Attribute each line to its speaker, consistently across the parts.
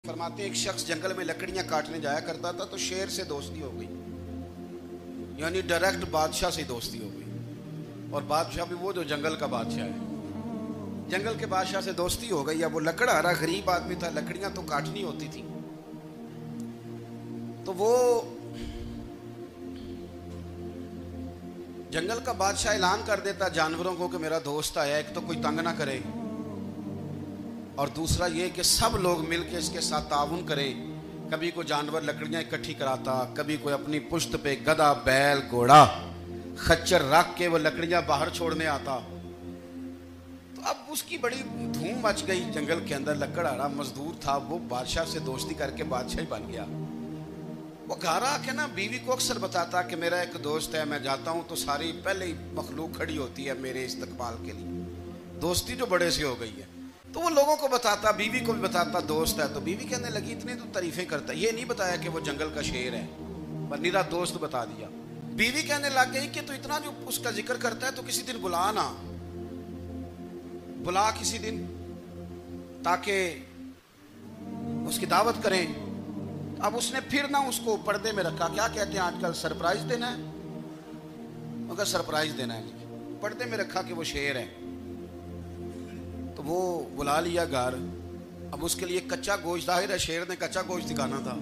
Speaker 1: फरमाते एक शख्स जंगल में लकड़ियां काटने जाया करता था तो शेर से दोस्ती हो गई, यानी डायरेक्ट बादशाह से दोस्ती हो गई। और बादशाह भी वो जो जंगल का बादशाह है, जंगल के बादशाह से दोस्ती हो गई। अब वो लकड़हारा गरीब आदमी था, लकड़ियां तो काटनी होती थी। तो वो जंगल का बादशाह ऐलान कर देता जानवरों को कि मेरा दोस्त आया, एक तो कोई तंग ना करे और दूसरा ये कि सब लोग मिलकर इसके साथ ताउन करें। कभी कोई जानवर लकड़ियां इकट्ठी कराता, कभी कोई अपनी पुश्त पे गधा, बैल, घोड़ा, खच्चर रख के वो लकड़ियां बाहर छोड़ने आता। तो अब उसकी बड़ी धूम मच गई जंगल के अंदर। लकड़हारा मजदूर था, वो बादशाह से दोस्ती करके बादशाह ही बन गया। वो घर आके ना बीवी को अक्सर बताता कि मेरा एक दोस्त है, मैं जाता हूँ तो सारी पहले ही मखलूक खड़ी होती है मेरे इस्तकबाल के लिए। दोस्ती जो बड़े से हो गई है। तो वो लोगों को बताता, बीवी को भी बताता दोस्त है। तो बीवी कहने लगी इतनी तो तारीफें करता है, ये नहीं बताया कि वो जंगल का शेर है, पर निरा दोस्त बता दिया। बीवी कहने लग गई कि तो इतना जो उसका जिक्र करता है तो किसी दिन बुला ना, बुला किसी दिन ताकि उसकी दावत करें। अब उसने फिर ना उसको पर्दे में रखा। क्या कहते हैं आजकल, सरप्राइज देना है, मगर सरप्राइज देना है, पर्दे में रखा कि वो शेर है। तो वो बुला लिया घर। अब उसके लिए कच्चा गोश्त, जाहिर है शेर ने कच्चा गोश्त दिखाना था।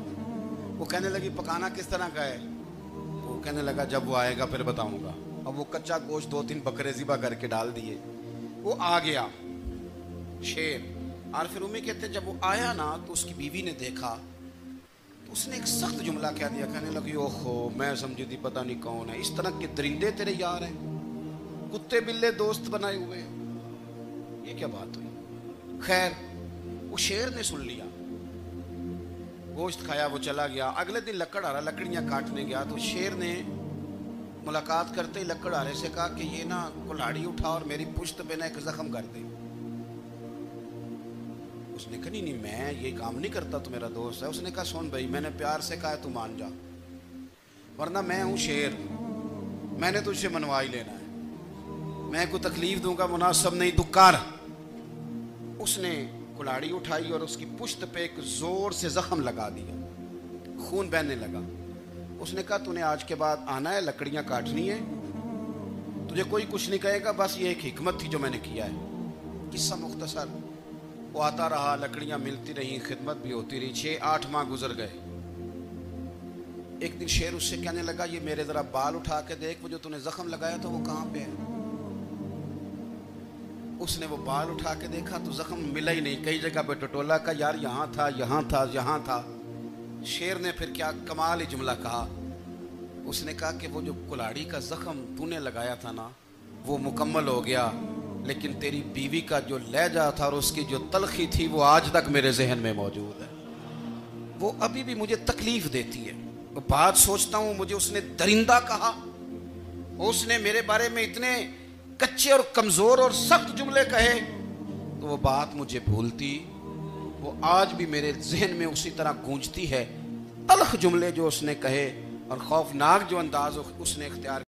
Speaker 1: वो कहने लगी पकाना किस तरह का है? वो कहने लगा जब वो आएगा फिर बताऊंगा। अब वो कच्चा गोश्त 2-3 बकरे ज़िबा करके डाल दिए। वो आ गया शेर। और फिर उम्मी कहते जब वो आया ना तो उसकी बीवी ने देखा तो उसने एक सख्त जुमला कह दिया। कहने लगी ओहो, मैं समझी थी पता नहीं कौन है, इस तरह के दरिंदे तेरे यार हैं, कुत्ते बिल्ले दोस्त बनाए हुए, ये क्या बात हुई? खैर वो शेर ने सुन लिया, गोश्त खाया, वो चला गया। अगले दिन लकड़हारा लकड़ियां काटने गया तो शेर ने मुलाकात करते ही लकड़हारे से कहा कि ये ना कुल्हाड़ी उठा और मेरी पुश्त पे ना एक जख्म कर दे। उसने कहा नहीं मैं ये काम नहीं करता, तो मेरा दोस्त है। उसने कहा सुन भाई, मैंने प्यार से कहा तू मान जा, वरना मैं हूं शेर, मैंने तुझसे मनवा ही लेना है, मैं कोई तकलीफ दूंगा मुनासिब नहीं, तू कर। उसने कुल्हाड़ी उठाई और उसकी पुश्त पे एक जोर से जख्म लगा दिया, खून बहने लगा। उसने कहा तूने आज के बाद आना है, लकड़ियां काटनी है, तुझे कोई कुछ नहीं कहेगा, बस ये एक हिकमत थी जो मैंने किया है। किस्सा मुख्तसर। वो आता रहा, लकड़ियां मिलती रही, खिदमत भी होती रही। 6-8 माह गुजर गए। एक दिन शेर उससे कहने लगा ये मेरे जरा बाल उठा के देख, वो जो तूने जख्म लगाया था वो कहाँ पे है? उसने वो बाल उठा के देखा तो जख्म मिला ही नहीं, कई जगह पे टटोला का, यार यहाँ था, यहाँ था, यहाँ था। शेर ने फिर क्या कमाल ही जुमला कहा। उसने कहा कि वो जो कुल्हाड़ी का जख्म तूने लगाया था ना वो मुकम्मल हो गया, लेकिन तेरी बीवी का जो लहजा था और उसकी जो तलखी थी वो आज तक मेरे जहन में मौजूद है, वो अभी भी मुझे तकलीफ देती है। वो बात सोचता हूँ, मुझे उसने दरिंदा कहा, उसने मेरे बारे में इतने कच्चे और कमजोर और सख्त जुमले कहे, तो वो बात मुझे भूलती, वो आज भी मेरे जहन में उसी तरह गूंजती है। तलख जुमले जो उसने कहे और खौफनाक जो अंदाज उसने इख्तियार